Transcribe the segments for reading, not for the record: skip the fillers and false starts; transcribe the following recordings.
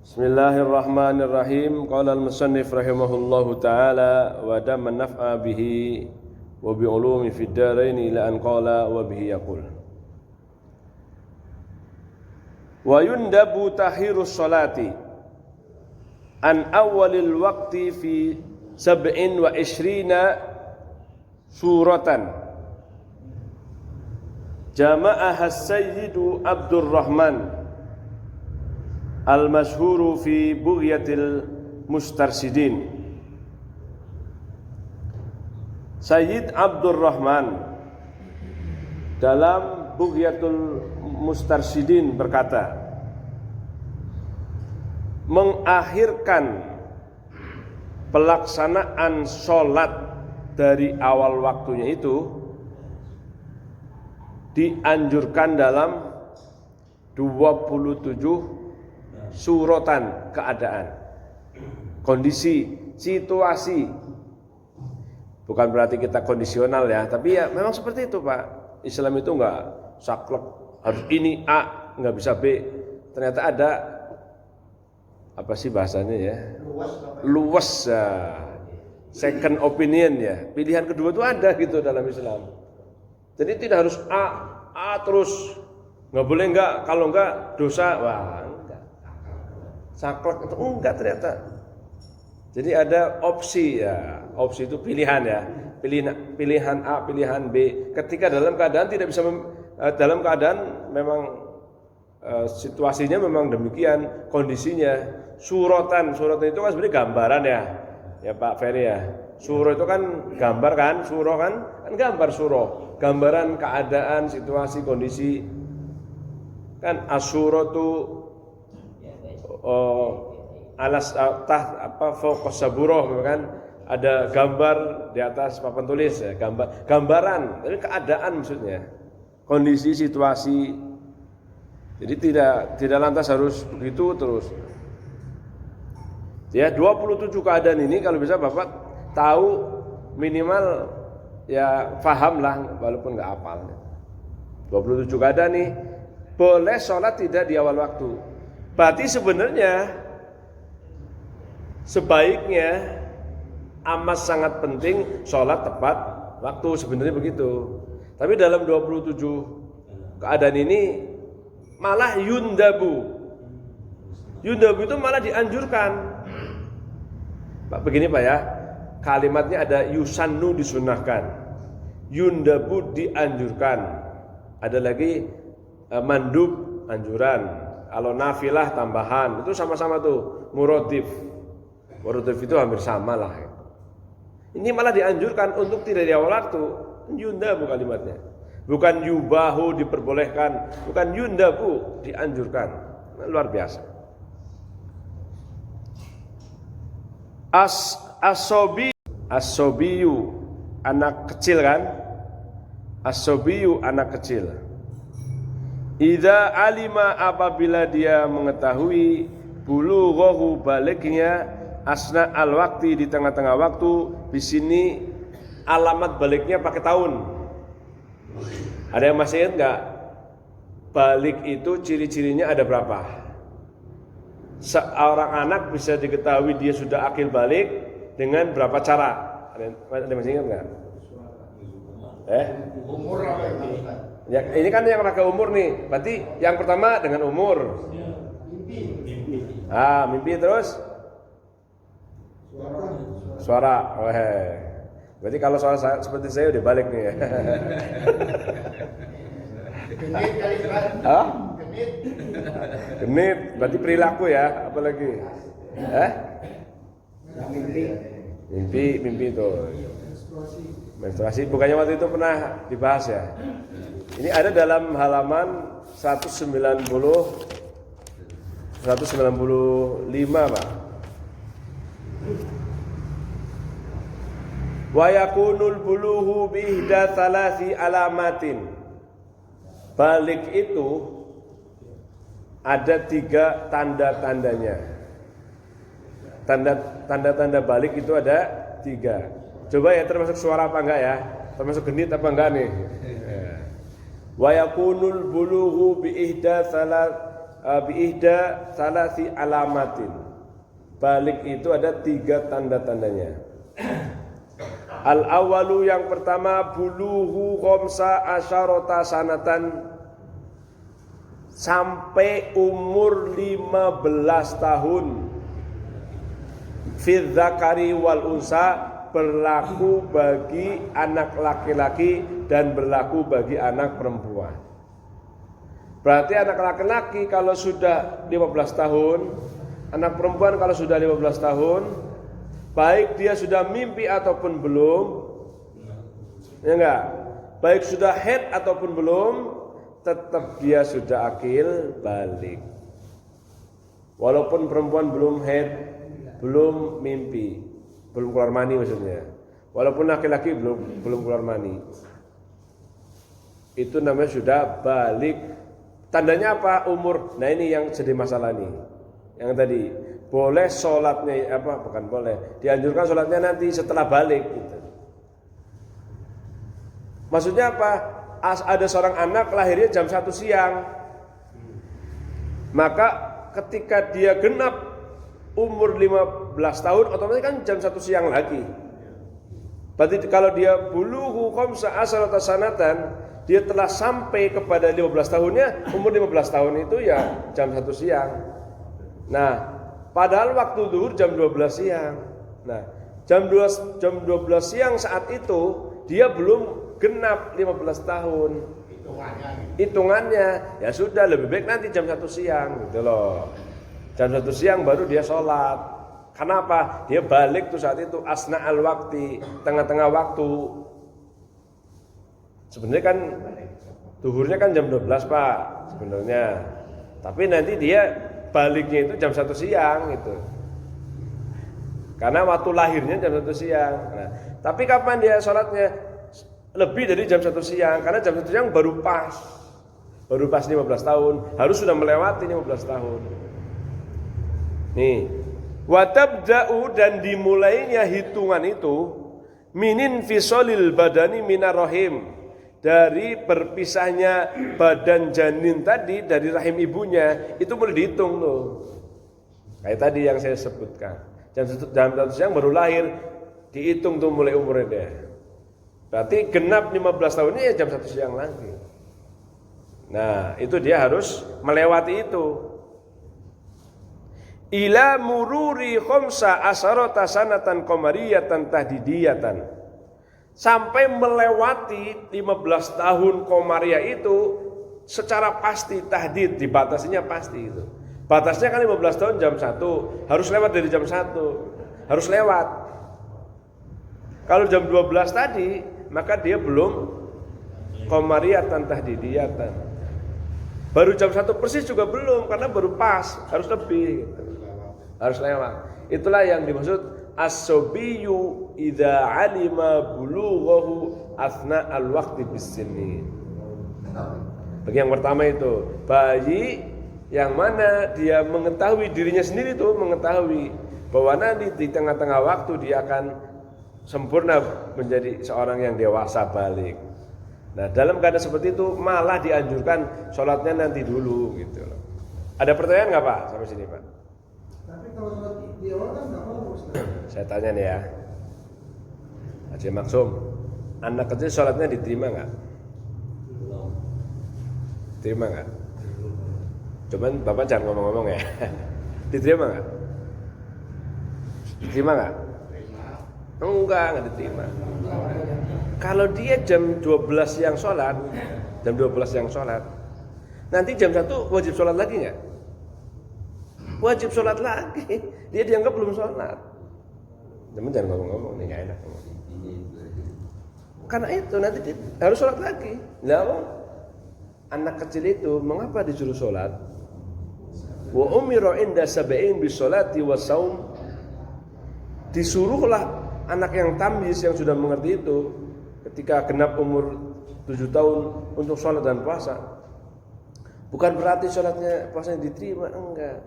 Bismillahirrahmanirrahim. Qala al-musannif rahimahullahu ta'ala wa damma naf'a bihi wa bi ulumi fid dharain ila an qala wa bihi yaqul. Wa yundabu tahirus salati an awwalil waqti fi 27 suratan. Jama'aha as-sayyidu Abdurrahman al-masyhuru fi Bughyatil Mustarsidin. Sayyid Abdurrahman dalam Bughyatul Mustarsidin berkata, mengakhirkan pelaksanaan sholat dari awal waktunya itu dianjurkan dalam 27 suratan keadaan, kondisi, situasi. Bukan berarti kita kondisional ya, tapi ya memang seperti itu Pak. Islam itu enggak saklek, harus ini A, enggak bisa B. Ternyata ada, apa sih bahasanya ya? Luas ya. Second opinion ya. Pilihan kedua itu ada gitu dalam Islam. Jadi tidak harus A terus. Enggak boleh enggak, kalau enggak dosa. Wah, saklek itu enggak ternyata. Jadi ada opsi ya. Opsi itu pilihan ya. Pilihan A, pilihan B. Ketika dalam keadaan tidak bisa dalam keadaan memang situasinya memang demikian, kondisinya. Suratan itu kan sebenarnya gambaran ya. Ya Pak Ferry ya. Suro itu kan gambar kan, suro kan gambar suro. Gambaran keadaan, situasi, kondisi. Kan asuratu alas fokus saburoh kan, ada gambar di atas papan tulis ya, gambaran, ini keadaan maksudnya, kondisi, situasi. Jadi tidak lantas harus begitu terus. Ya 27 keadaan ini kalau bisa Bapak tahu minimal ya paham lah walaupun nggak hafal. 27 keadaan nih boleh sholat tidak di awal waktu. Berarti sebenarnya sebaiknya amat sangat penting sholat tepat waktu, sebenarnya begitu. Tapi dalam 27 keadaan ini malah yundabu itu malah dianjurkan. Pak begini Pak ya, kalimatnya ada yusannu disunahkan, yundabu dianjurkan, ada lagi mandub anjuran. Kalau nafilah tambahan, itu sama-sama tuh murodif. Murodif itu hampir sama lah. Ini malah dianjurkan untuk tidak di awal waktu. Yundabu kalimatnya. Bukan yubahu diperbolehkan, bukan yundabu dianjurkan. Nah, luar biasa. As-sobiyu anak kecil kan? As-sobiyu anak kecil. Idza alima apabila dia mengetahui bulughahu baliknya asna al-waqti di tengah-tengah waktu. Di sini alamat baliknya pakai tahun. Ada yang masih ingat enggak? Balik itu ciri-cirinya ada berapa? Seorang anak bisa diketahui dia sudah akil balik dengan berapa cara? Ada yang masih ingat enggak? Umur apa ini? Ya, ini kan yang rangka umur nih. Berarti yang pertama dengan umur. Mimpi. Mimpi terus? Suara. Berarti kalau suara saya, seperti saya udah balik nih ya. Genit kali kan? Genit. Genit, berarti perilaku ya, apalagi? Mimpi itu. Menstruasi, bukannya waktu itu pernah dibahas ya? Ini ada dalam halaman 195 Pak. Wa yakunul buluhu bi ihda thalasi alamatin. Balik itu ada 3 tanda-tandanya. Tanda-tanda balik itu ada 3. Coba ya, termasuk suara apa enggak ya? Termasuk genit apa enggak nih? Wa yakunul bulughu bi ihda biihda salasi alamatin. Balik itu ada 3 tanda-tandanya. Al awalu yang pertama buluhu khamsa asyarata sanatan, sampai umur 15 tahun. Fi dzakari wal unsa, berlaku bagi anak laki-laki dan berlaku bagi anak perempuan. Berarti anak laki-laki kalau sudah 15 tahun, anak perempuan kalau sudah 15 tahun, baik dia sudah mimpi ataupun belum, ya enggak, baik sudah haid ataupun belum, tetap dia sudah akil balik. Walaupun perempuan belum haid, belum mimpi, belum keluar mani maksudnya. Walaupun laki-laki belum keluar mani, itu namanya sudah balik. Tandanya apa? Umur. Nah ini yang jadi masalah nih. Yang tadi boleh sholatnya bukan boleh, dianjurkan sholatnya nanti setelah balik gitu. Maksudnya apa? Ada seorang anak lahirnya jam 1 siang, maka ketika dia genap umur 15 tahun otomatis kan jam 1 siang lagi. Berarti kalau dia bulughu khamsa asharata sanatan, dia telah sampai kepada 15 tahunnya, umur 15 tahun itu ya jam 1 siang. Nah, padahal waktu zuhur jam 12 siang. Nah, jam 12 siang saat itu dia belum genap 15 tahun. Hitungannya ya sudah, lebih baik nanti jam 1 siang gitu loh. Jam 1 siang baru dia sholat. Kenapa? Dia balik tuh saat itu asna al wakti, tengah-tengah waktu. Sebenarnya kan zuhurnya kan jam 12 Pak sebenarnya. Tapi nanti dia baliknya itu jam 1 siang gitu. Karena waktu lahirnya jam 1 siang. Nah, tapi kapan dia sholatnya? Lebih dari jam 1 siang. Karena jam 1 siang baru pas 15 tahun. Harus sudah melewati 15 tahun. Nih, watabda'u, dan dimulainya hitungan itu minin fisolil badani minar rahim, dari berpisahnya badan janin tadi dari rahim ibunya, itu boleh dihitung tuh. Kayak tadi yang saya sebutkan. Jam 1 siang baru lahir, dihitung tuh mulai umurnya dia. Berarti genap 15 tahunnya ya jam 1 siang lagi. Nah, itu dia harus melewati itu. Ila mururi khamsa asharata sanatan qamariyatan tahdidiyatan, sampai melewati 15 tahun komariah itu secara pasti, tahdid, dibatasinya pasti itu. Batasnya kan 15 tahun jam 1, harus lewat dari jam 1, harus lewat. Kalau jam 12 tadi, maka dia belum qamariyatan tahdidiyatan. Baru jam 1 persis juga belum, karena baru pas, harus lebih gitu. Harus lewat. Itulah yang dimaksud as-sabiyyu idza alima bulughahu asna al-waqti bis-sinin. Bagi yang pertama itu, bayi yang mana dia mengetahui dirinya sendiri itu, mengetahui bahwa nanti di tengah-tengah waktu dia akan sempurna menjadi seorang yang dewasa balik. Nah, dalam keadaan seperti itu malah dianjurkan sholatnya nanti dulu gitu loh. Ada pertanyaan nggak Pak sampai sini Pak? Tapi kalau sholat di awal kan nggak mau Ustaz. Saya tanya nih ya, Haji Maksum, anak kecil sholatnya diterima nggak? Diterima nggak? Cuman Bapak jangan ngomong-ngomong ya. Diterima nggak? Diterima nggak? Enggak diterima. Kalau dia jam 12 siang sholat, jam 12 siang sholat, nanti jam 1 wajib sholat lagi nggak? Wajib sholat lagi. Dia dianggap belum sholat. Teman jangan ngomong-ngomong, ini nggak enak. Karena itu nanti dia harus sholat lagi. Nah, anak kecil itu mengapa disuruh sholat? Wa umiru inda sab'in bis sholati was saum. Disuruhlah anak yang tamyiz, yang sudah mengerti itu, ketika genap umur 7 tahun untuk sholat dan puasa. Bukan berarti sholatnya puasanya diterima, enggak.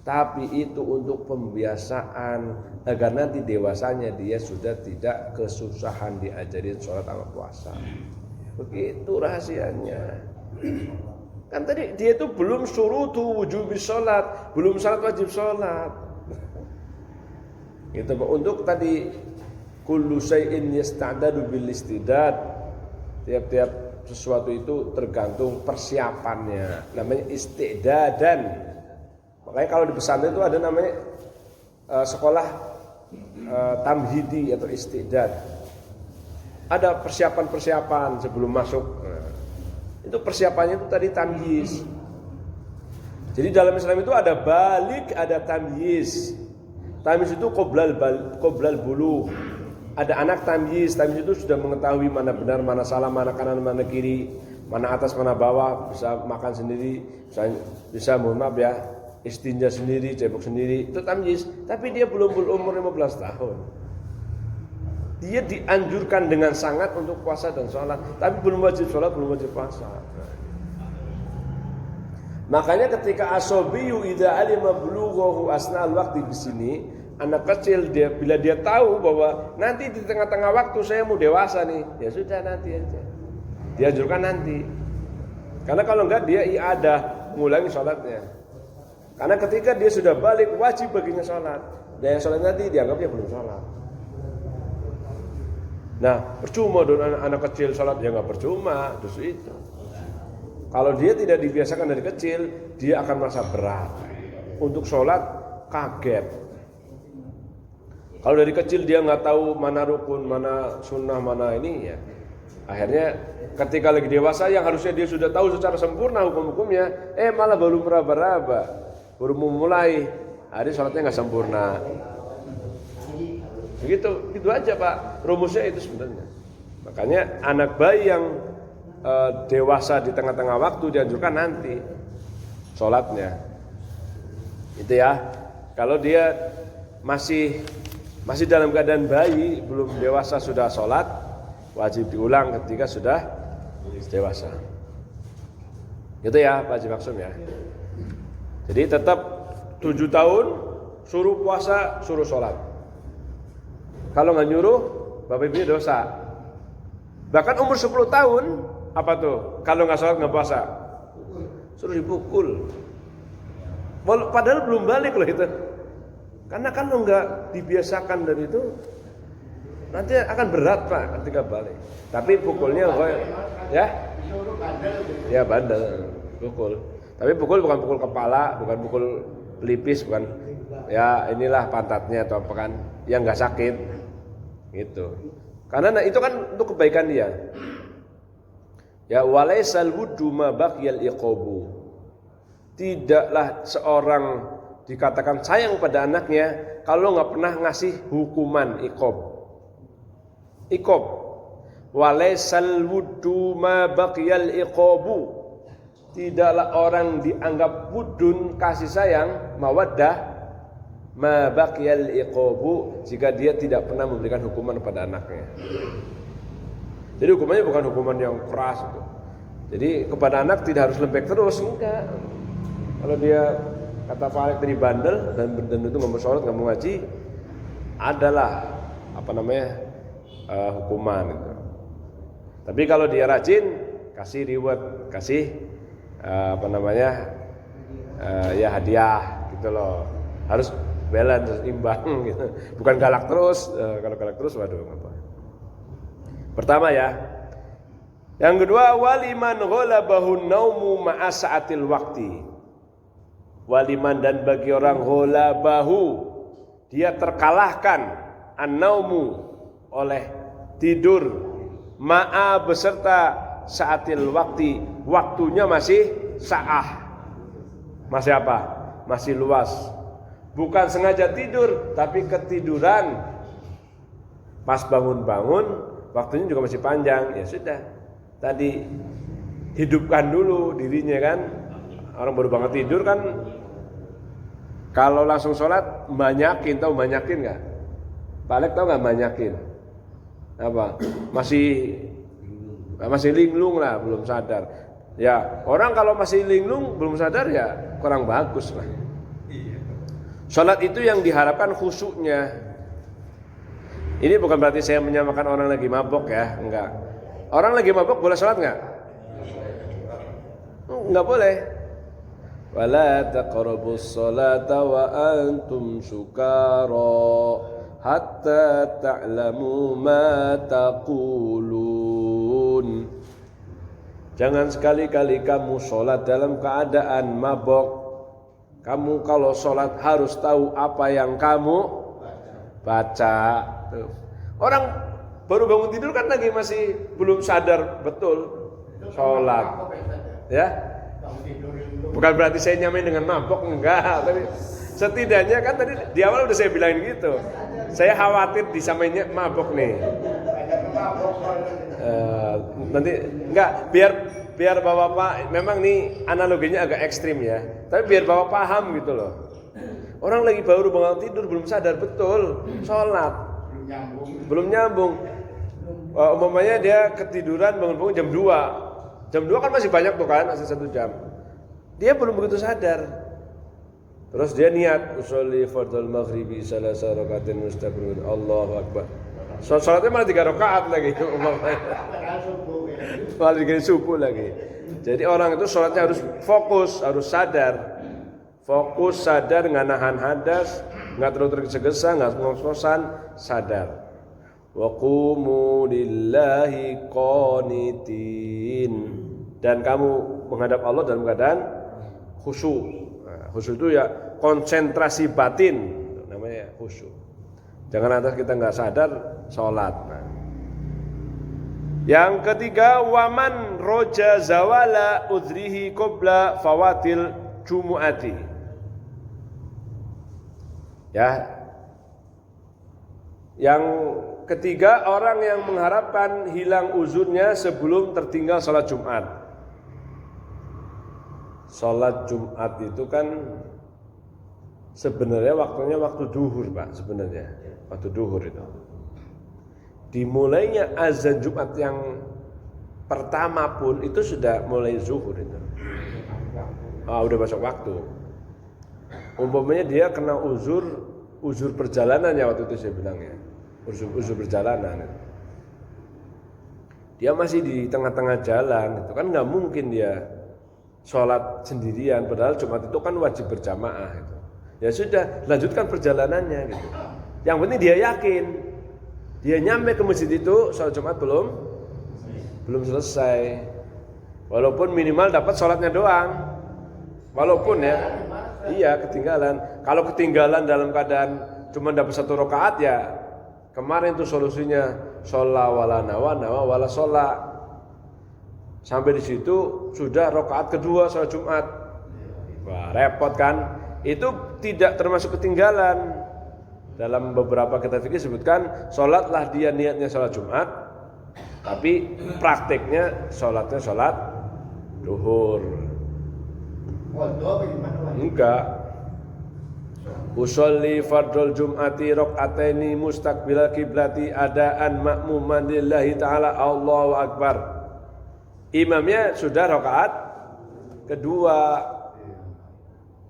Tapi itu untuk pembiasaan agar nanti dewasanya dia sudah tidak kesusahan diajarin sholat sama puasa. Begitu rahasianya. Kan tadi dia itu belum syurutu wujubi sholat, belum syarat wajib sholat. Gitu Pak. Untuk tadi kullu syai'in yasta'dadu bil istidad. Tiap-tiap sesuatu itu tergantung persiapannya. Namanya istidadan. Makanya kalau di pesantren itu ada namanya sekolah tamhidi atau istidad. Ada persiapan-persiapan sebelum masuk. Itu persiapannya itu tadi tamyiz. Jadi dalam Islam itu ada balik, ada tamyiz. Tamyiz itu qoblal bulugh. Ada anak tamyiz. Tamyiz itu sudah mengetahui mana benar, mana salah, mana kanan, mana kiri, mana atas, mana bawah, bisa makan sendiri, bisa mohon maaf ya, istinja sendiri, cebok sendiri. Itu tamyiz. Tapi dia belum berumur 15 tahun. Dia dianjurkan dengan sangat untuk puasa dan sholat, tapi belum wajib sholat, belum wajib puasa. Makanya ketika asobiyu idza alima bulughahu asna'al waqti di sini, anak kecil bila dia tahu bahwa nanti di tengah-tengah waktu saya mau dewasa nih, ya sudah nanti aja. Dianjurkan nanti. Karena kalau enggak dia iadah ngulangi sholatnya. Karena ketika dia sudah balik wajib baginya sholat. Dan yang sholat nanti dianggapnya belum sholat. Nah, percuma dong anak kecil sholat, ya nggak percuma, justru itu. Kalau dia tidak dibiasakan dari kecil, dia akan merasa berat. Untuk sholat, kaget. Kalau dari kecil dia nggak tahu mana rukun, mana sunnah, mana ini, ya. Akhirnya ketika lagi dewasa yang harusnya dia sudah tahu secara sempurna hukum-hukumnya, malah baru meraba-raba, baru memulai, hari sholatnya nggak sempurna. Begitu, itu aja Pak. Rumusnya itu sebenarnya. Makanya anak bayi yang dewasa di tengah-tengah waktu dianjurkan nanti sholatnya. Itu ya. Kalau dia masih dalam keadaan bayi, belum dewasa sudah sholat, wajib diulang ketika sudah dewasa. Itu ya Pak Haji Maksum ya. Jadi tetap 7 tahun suruh puasa, suruh sholat. Kalau nggak nyuruh, Bapak Ibu dosa. Bahkan umur 10 tahun, apa tuh? Kalau nggak sholat nggak puasa, suruh dipukul. Padahal belum balik loh itu. Karena kalau nggak dibiasakan dari itu, nanti akan berat Pak ketika balik. Tapi pukulnya, ya bandel, pukul. Tapi pukul bukan pukul kepala, bukan pukul pelipis, bukan. Ya inilah pantatnya atau apa kan, yang nggak sakit. Gitu. Karena itu kan untuk kebaikan dia. Ya walaisal wudu ma baqiyal iqabu. Tidaklah seorang dikatakan sayang pada anaknya kalau nggak pernah ngasih hukuman iqab. Iqab. Walaisal wudu ma baqiyal iqabu. Tidaklah orang dianggap wudun kasih sayang, mawaddah, ma baqiyal iqabu, jika dia tidak pernah memberikan hukuman kepada anaknya. Jadi hukumannya bukan hukuman yang keras gitu. Jadi kepada anak tidak harus lembek terus, enggak. Kalau dia kata Pak Alek tadi bandel dan itu nggak mau sholat, nggak mau ngaji, adalah hukuman gitu. Tapi kalau dia rajin, kasih reward, kasih ya hadiah gitu loh. Harus balance, imbang gitu. Bukan galak terus. Kalau galak terus waduh apa. Pertama ya. Yang kedua, waliman ghalabahu naumu ma'a sa'atil waqti. Waliman, dan bagi orang ghalabahu, dia terkalahkan an-naumu oleh tidur, ma'a beserta sa'atil waqti, waktunya masih sa'ah. Masih apa? Masih luas. Bukan sengaja tidur, tapi ketiduran. Pas bangun-bangun, waktunya juga masih panjang. Ya sudah, tadi hidupkan dulu dirinya kan. Orang baru banget tidur kan, kalau langsung sholat banyakin, tahu banyakin nggak? Pak Alek tahu nggak banyakin? Apa? Masih linglung lah, belum sadar. Ya orang kalau masih linglung belum sadar ya kurang bagus lah. Sholat itu yang diharapkan khusyuknya. Ini bukan berarti saya menyamakan orang lagi mabok ya, enggak. Orang lagi mabok boleh sholat enggak? Enggak boleh. Wala taqrabus salata wa antum sukara hatta ta'lamu ma taqulun. Jangan sekali-kali kamu sholat dalam keadaan mabok. Kamu kalau sholat harus tahu apa yang kamu baca. Tuh. Orang baru bangun tidur kan lagi masih belum sadar betul sholat. Ya, bukan berarti saya nyamain dengan mabok, enggak. Tapi setidaknya kan tadi di awal udah saya bilangin gitu. Saya khawatir disamainnya mabok nih. Nanti enggak, biar bapak-bapak, memang nih analoginya agak ekstrim ya. Tapi biar bapak paham gitu loh. Orang lagi baru bangun tidur belum sadar betul sholat, belum nyambung. Umpamanya dia ketiduran bangun jam 2. Jam 2 kan masih banyak tuh kan, masih 1 jam. Dia belum begitu sadar. Terus dia niat usolli fardhul maghribi salasa rakaatin mustaqbil. Allahu akbar. Salatnya malah 3 rakaat lagi umpamanya. Malah 3 subuh lagi. Jadi orang itu salatnya harus fokus, harus sadar. Fokus, sadar, nggak nahan hadas, nggak terlalu tergesa-gesa, nggak ngos-ngosan, sadar. Wa qumu lillahi qanitin. Dan kamu menghadap Allah dalam keadaan khusyuk. Nah, khusyuk itu ya konsentrasi batin, namanya khusyuk. Jangan atas kita nggak sadar sholat. Nah. Yang ketiga, waman roja zawala udrihi qabla fawatil jumu'ati. Ya. Yang ketiga, orang yang mengharapkan hilang uzurnya sebelum tertinggal sholat Jumat. Sholat Jumat itu kan sebenarnya waktunya waktu duhur, Pak, sebenarnya. Waktu duhur itu. Dimulainya azan Jumat yang pertama pun itu sudah mulai zuhur itu. Udah masuk waktu. Umpamanya dia kena uzur perjalanannya waktu itu saya bilang ya. Uzur perjalanan. Dia masih di tengah-tengah jalan, itu kan nggak mungkin dia sholat sendirian, padahal Jumat itu kan wajib berjamaah gitu. Ya sudah, lanjutkan perjalanannya gitu. Yang penting dia yakin, dia nyampe ke masjid itu sholat Jumat belum selesai. Walaupun minimal dapat sholatnya doang. Walaupun ya, iya ketinggalan. Kalau ketinggalan dalam keadaan cuma dapat 1 rakaat ya, kemarin tuh solusinya sholat wala nawa wala sholat. Sampai di situ sudah rakaat kedua sholat Jumat. Wah, repot kan? Itu tidak termasuk ketinggalan. Dalam beberapa kitab fikih sebutkan sholatlah dia niatnya sholat Jumat, tapi prakteknya sholatnya sholat duhur. Enggak. Usolli fardul jum'ati rak'ataini mustaqbilal kiblati adaan ma'muman lillahi ta'ala. Allahu akbar. Imamnya sudah rakaat kedua.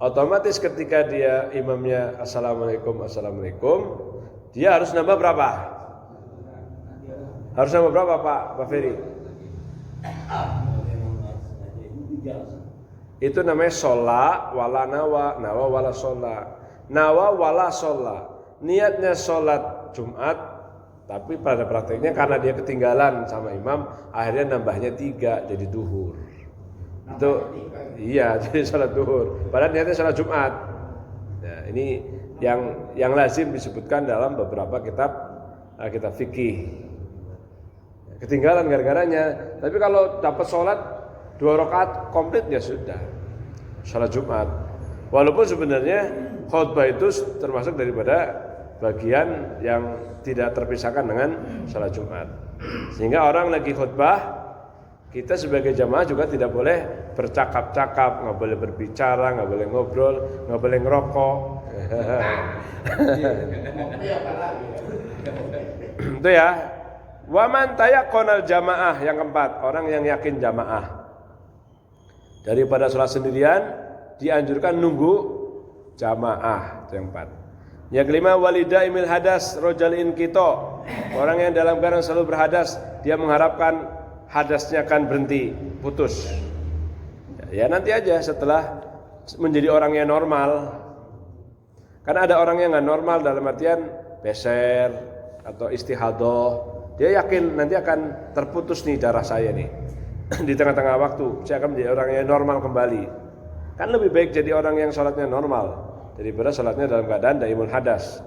Otomatis ketika dia imamnya assalamualaikum, dia harus nambah berapa? Harus nambah berapa Pak Ferry? Itu namanya sholat wala nawa wala sholat. Nawa wala sholat. Niatnya sholat Jumat, tapi pada prakteknya karena dia ketinggalan sama imam, akhirnya nambahnya 3 jadi duhur. Itu iya jadi sholat duhur. Padahal niatnya sholat Jumat. Nah, ini yang lazim disebutkan dalam beberapa kitab fikih. Ketinggalan gara-garanya. Tapi kalau dapat sholat 2 rakaat komplit ya sudah sholat Jumat. Walaupun sebenarnya khutbah itu termasuk daripada bagian yang tidak terpisahkan dengan sholat Jumat. Sehingga orang lagi khutbah, kita sebagai jamaah juga tidak boleh bercakap-cakap, nggak boleh berbicara, nggak boleh ngobrol, nggak boleh ngerokok. Itu ya. Waman tayaqqanal jamaah, yang keempat, orang yang yakin jamaah. Daripada sholat sendirian, dianjurkan nunggu jamaah. Itu yang keempat. Yang kelima, walida imil hadas rojal inkito. Orang yang dalam keadaan selalu berhadas, dia mengharapkan hadasnya akan berhenti, putus. Ya nanti aja setelah menjadi orang yang normal. Karena ada orang yang nggak normal dalam artian beser atau istihadah. Dia yakin nanti akan terputus nih darah saya nih. Di tengah-tengah waktu saya akan menjadi orang yang normal kembali. Kan lebih baik jadi orang yang sholatnya normal daripada sholatnya dalam keadaan daimul hadas.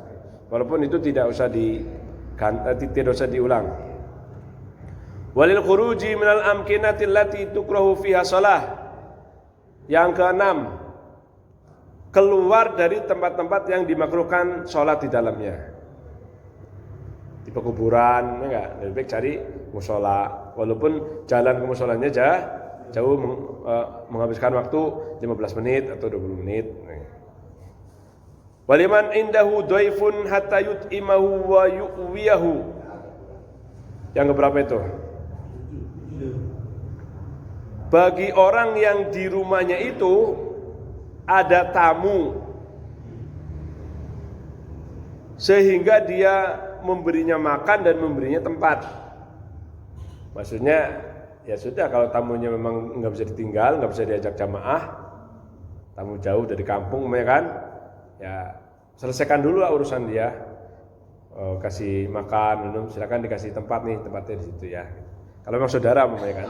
Walaupun itu tidak usah diulang. Walil khuruji minal amkinati allati tukrahu fiha shalah. Yang keenam, keluar dari tempat-tempat yang dimakruhkan sholat di dalamnya. Di pekuburan, enggak, lebih baik cari musola. Walaupun jalan ke musolanya jauh menghabiskan waktu 15 menit atau 20 menit. Waliman indahu dhaifun hatta yut'imahu wa yu'wiyahu. Yang keberapa itu? Bagi orang yang di rumahnya itu ada tamu sehingga dia memberinya makan dan memberinya tempat. Maksudnya ya sudah, kalau tamunya memang nggak bisa ditinggal, nggak bisa diajak jamaah, tamu jauh dari kampung ya kan, ya selesaikan dulu lah urusan dia. Kasih makan, minum, silakan dikasih tempat nih, tempatnya di situ ya. Kalau memang saudara ya kan.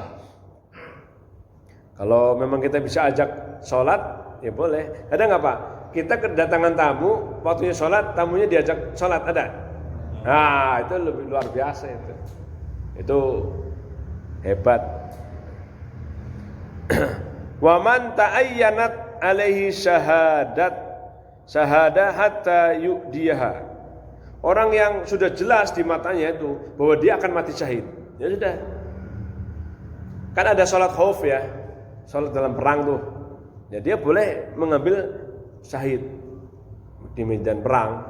Kalau memang kita bisa ajak sholat, ya boleh. Ada nggak Pak? Kita kedatangan tamu, waktunya sholat, tamunya diajak sholat, ada? Nah, itu lebih luar biasa itu. Itu hebat. Wa man ta'ayyanat alaihi syahadah hatta yu'diyaha. Orang yang sudah jelas di matanya itu bahwa dia akan mati syahid, ya sudah. Kan ada sholat khauf ya. Sholat dalam perang tuh, ya dia boleh mengambil syahid di medan perang.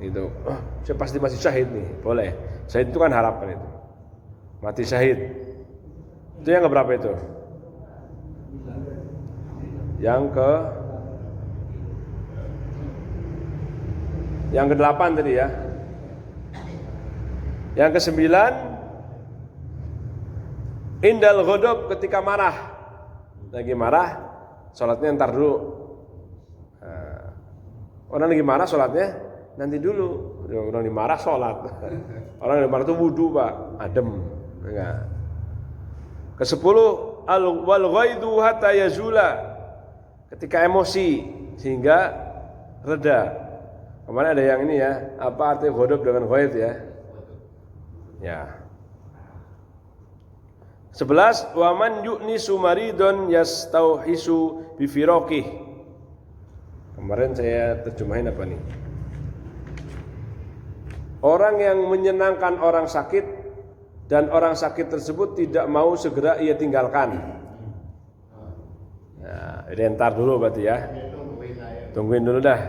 Itu, saya pasti masih syahid nih, boleh. Syahid itu kan harapan itu, mati syahid. Itu yang keberapa itu? Yang ke-8 tadi ya. Yang ke-9, indal ghadab, ketika marah. Lagi marah, sholatnya ntar dulu. Orang lagi marah sholatnya nanti dulu. Orang lagi marah sholat. Orang lagi marah itu wudu Pak, adem. Enggak. Ke-10, wal ghaidu hatta yazula, ketika emosi sehingga reda. Kemarin ada yang ini ya, apa arti ghadab dengan ghaid ya? Ya. 11, wa man yu'nisu maridun yastauhisu bi firaqih. Kemarin saya terjemahin apa nih? Orang yang menyenangkan orang sakit dan orang sakit tersebut tidak mau segera ia tinggalkan. Nah, ini entar dulu berarti ya. Tungguin dulu dah.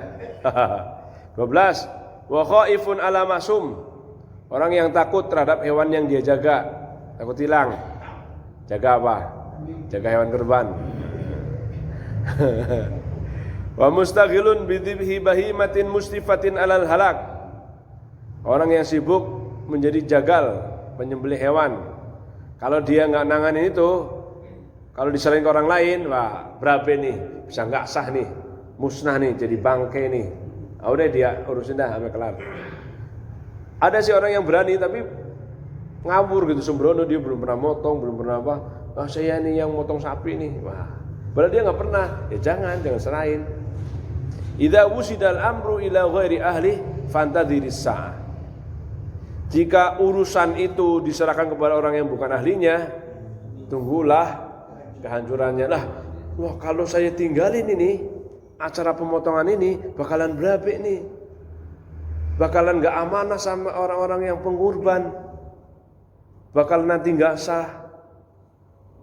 12, wa khaifun ala masum. Orang yang takut terhadap hewan yang dia jaga, takut hilang. Jaga apa? Jaga hewan kurban. Wa mustaghilun bidhibhi bahimatin mustifatin alal halak. Orang yang sibuk menjadi jagal penyembelih hewan. Kalau dia nggak nanganin itu, kalau diserahin ke orang lain, wah berabe nih, bisa nggak sah nih, musnah nih, jadi bangkai nih. Udah dia urusin dah sampai kelar. Ada sih orang yang berani tapi ngawur gitu, sembrono, dia belum pernah motong, belum pernah apa. Saya nih yang motong sapi nih. Wah, padahal dia nggak pernah. Ya jangan serahin. Idza wusidal amru ila ghairi ahli fantadhiris sa'ah. Jika urusan itu diserahkan kepada orang yang bukan ahlinya, tunggulah kehancurannya. Lah, wah kalau saya tinggalin ini acara pemotongan ini bakalan berabe nih. Bakalan nggak amanah sama orang-orang yang pengurban. Bakal nanti nggak sah,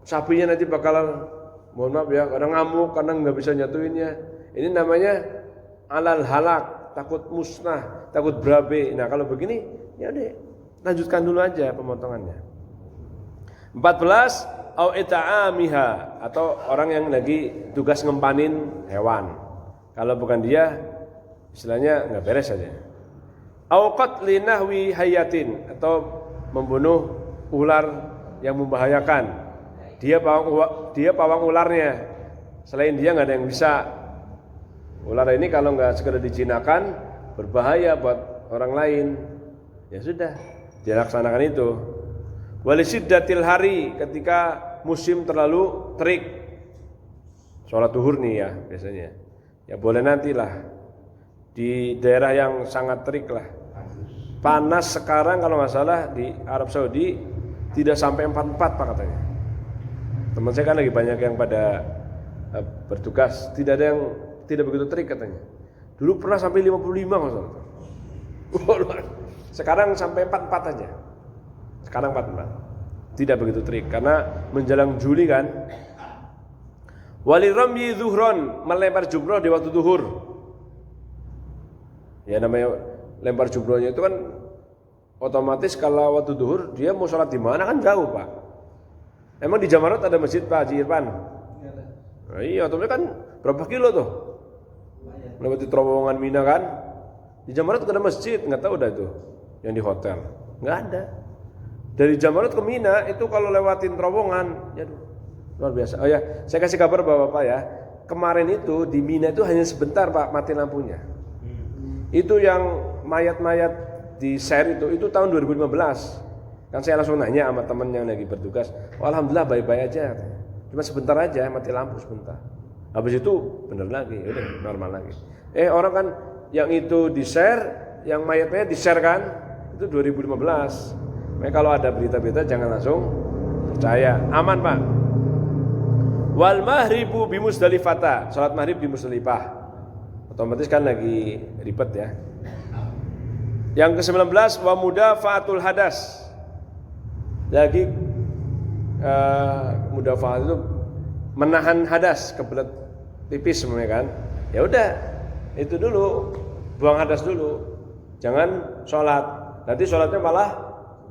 sapinya nanti bakalan, mohon maaf ya, kadang ngamuk, kadang nggak bisa nyatuinnya. Ini namanya alal halak, takut musnah, takut berabe. Nah kalau begini, ya udah lanjutkan dulu aja pemotongannya. 14, au ita'amiha, atau orang yang lagi tugas ngempanin hewan. Kalau bukan dia, istilahnya nggak beres aja. Au qatli nahwi hayatin, atau membunuh ular yang membahayakan. dia pawang ularnya. Selain dia nggak ada yang bisa. Ular ini kalau nggak segera dijinakan berbahaya buat orang lain. Ya sudah, dilaksanakan itu. Walisiddatil hari, ketika musim terlalu terik, sholat duhur nih ya biasanya. Ya boleh nantilah di daerah yang sangat terik lah. Panas sekarang kalau nggak salah di Arab Saudi tidak sampai 44 Pak katanya. Teman saya kan lagi banyak yang pada bertugas, tidak ada yang tidak begitu terik katanya. Dulu pernah sampai 55 masalah. Sekarang sampai 44 aja. Sekarang 44. Tidak begitu terik karena menjelang Juli kan. Wali ramyi zuhron, melempar jumroh di waktu zuhur. Ya namanya lempar jumrohnya itu kan otomatis kalau waktu zuhur dia mau sholat di mana kan jauh Pak. Emang di Jamarot ada masjid Pak Haji Irfan? Nah, iya, otomatis kan berapa kilo tuh? Lewati terowongan Mina kan? Di Jamarot ada masjid, nggak tahu dah itu yang di hotel, nggak ada. Dari Jamarot ke Mina itu kalau lewatin terowongan, ya luar biasa. Oh ya, saya kasih kabar Bapak ya, kemarin itu di Mina itu hanya sebentar Pak mati lampunya. Itu yang mayat-mayat di share itu tahun 2015. Kan saya langsung nanya sama teman yang lagi bertugas, oh, alhamdulillah baik-baik aja. Cuma sebentar aja mati lampu sebentar. Habis itu bener lagi, udah normal lagi. Orang kan yang itu di share, yang mayatnya di share kan, itu 2015. Makanya kalau ada berita-berita jangan langsung percaya. Aman Pak. Wal mahribu bi Musdalifata, salat maghrib di Musdalifah. Otomatis kan lagi ribet ya. Yang ke-19 wa mudafaatul hadas. Lagi mudafaat itu menahan hadas, kebelet pipis semuanya kan. Ya udah, itu dulu, buang hadas dulu. Jangan sholat. Nanti sholatnya malah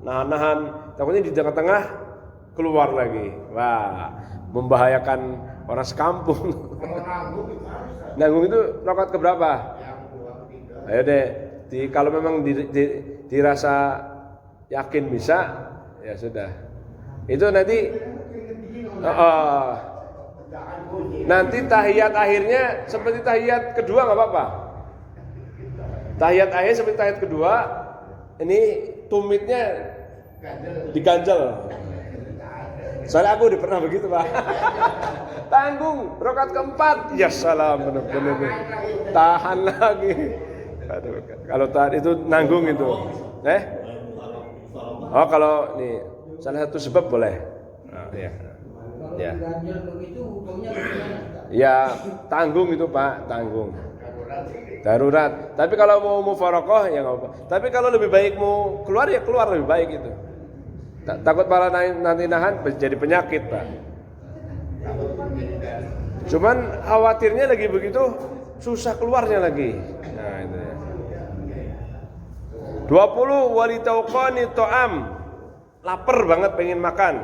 nahan-nahan, takutnya di tengah-tengah keluar lagi. Wah, membahayakan orang sekampung. Nanggung itu rakaat keberapa? Ayo deh, kalau memang dirasa yakin bisa, ya sudah. Itu nanti nanti tahiyat akhirnya seperti tahiyat kedua nggak apa-apa. Tahiyat akhir seperti tahiyat kedua, ini tumitnya diganjel. Soalnya aku udah pernah begitu Pak. Tanggung, rakaat keempat, ya salam benar-benar tahan lagi. Aduh, kalau tahan itu nanggung itu. Oh kalau nih salah satu sebab boleh. Nah, ya. Ya. Ya tanggung itu Pak, tanggung. Darurat. Tapi kalau mau mufarokoh ya nggak apa. Tapi kalau lebih baik mau keluar ya keluar lebih baik itu. Takut malah nanti nahan jadi penyakit Pak. Cuman khawatirnya lagi begitu susah keluarnya lagi. Nah itu ya. 20 walitauqani to'am, lapar banget pengen makan.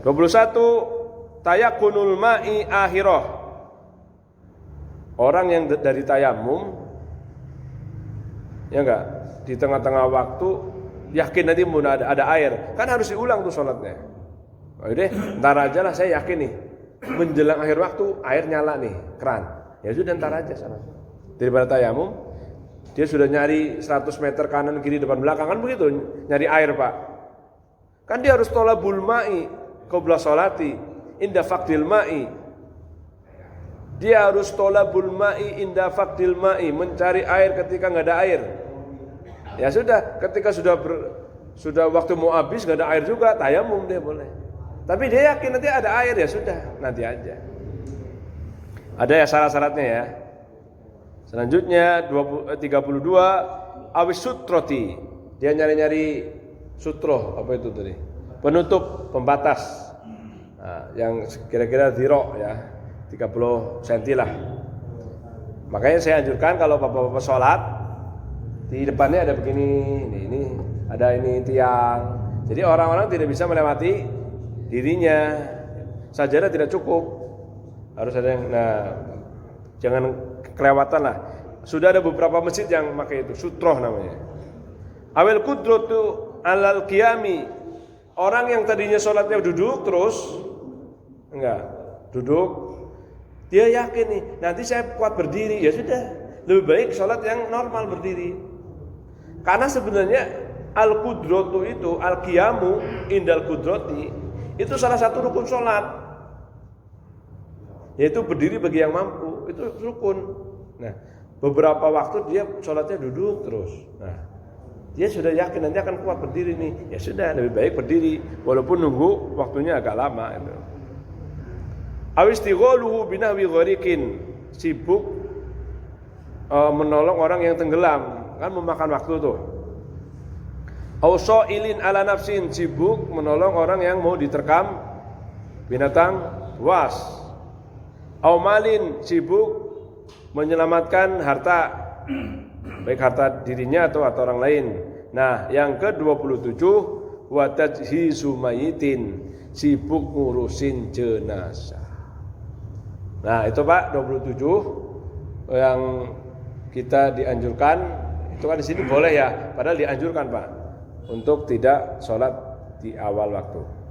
21 tayakunul ma'i akhirah, orang yang dari tayamum ya enggak di tengah-tengah waktu yakin nanti mau ada air, kan harus diulang tuh sholatnya. Oh deh, ntar aja lah saya yakin nih menjelang akhir waktu air nyala nih keran, ya sudah ntar aja sholat. Daripada tayamum dia sudah nyari 100 meter kanan kiri depan belakang kan begitu nyari air Pak. Kan dia harus tolabul ma'i qabla sholati inda faqdil ma'i. Dia harus tolabul ma'i inda faqdil ma'i, mencari air ketika enggak ada air. Ya sudah, ketika sudah waktu mau habis enggak ada air juga, tayamum dia boleh. Tapi dia yakin nanti ada air ya sudah, nanti aja. Ada ya syarat-syaratnya ya. Selanjutnya 32 awis sutroti. Dia nyari-nyari sutro, apa itu tadi? Penutup, pembatas. Nah, yang kira-kira zero ya, 30 cm lah. Makanya saya anjurkan kalau bapak-bapak sholat di depannya ada begini, ini ada ini tiang. Jadi orang-orang tidak bisa melewati dirinya. Sajadah tidak cukup, harus ada yang, jangan kelewatan lah. Sudah ada beberapa masjid yang pakai itu, sutroh namanya. Awal kudratu alal qiyami, Orang yang tadinya sholatnya duduk terus, enggak, duduk, dia yakin nih, nanti saya kuat berdiri, ya sudah, lebih baik sholat yang normal berdiri. Karena sebenarnya al-qudratu itu, al-qiyamu indal qudrati, itu salah satu rukun sholat, yaitu berdiri bagi yang mampu, itu rukun. Nah, beberapa waktu dia sholatnya duduk terus. Nah, dia sudah yakin nanti akan kuat berdiri nih. Ya sudah, lebih baik berdiri walaupun nunggu waktunya agak lama itu. Awistighaluhu binahwi ghariqin, sibuk menolong orang yang tenggelam, kan memakan waktu tuh. Ausailin ala nafsin, sibuk menolong orang yang mau diterkam binatang buas. Aumalin, sibuk menyelamatkan harta, baik harta dirinya atau orang lain. Nah, yang ke-27 wa tajhizu mayitin, sibuk ngurusin jenazah. Nah, itu Pak 27 yang kita dianjurkan. Itu kan di sini boleh ya, padahal dianjurkan Pak untuk tidak sholat di awal waktu.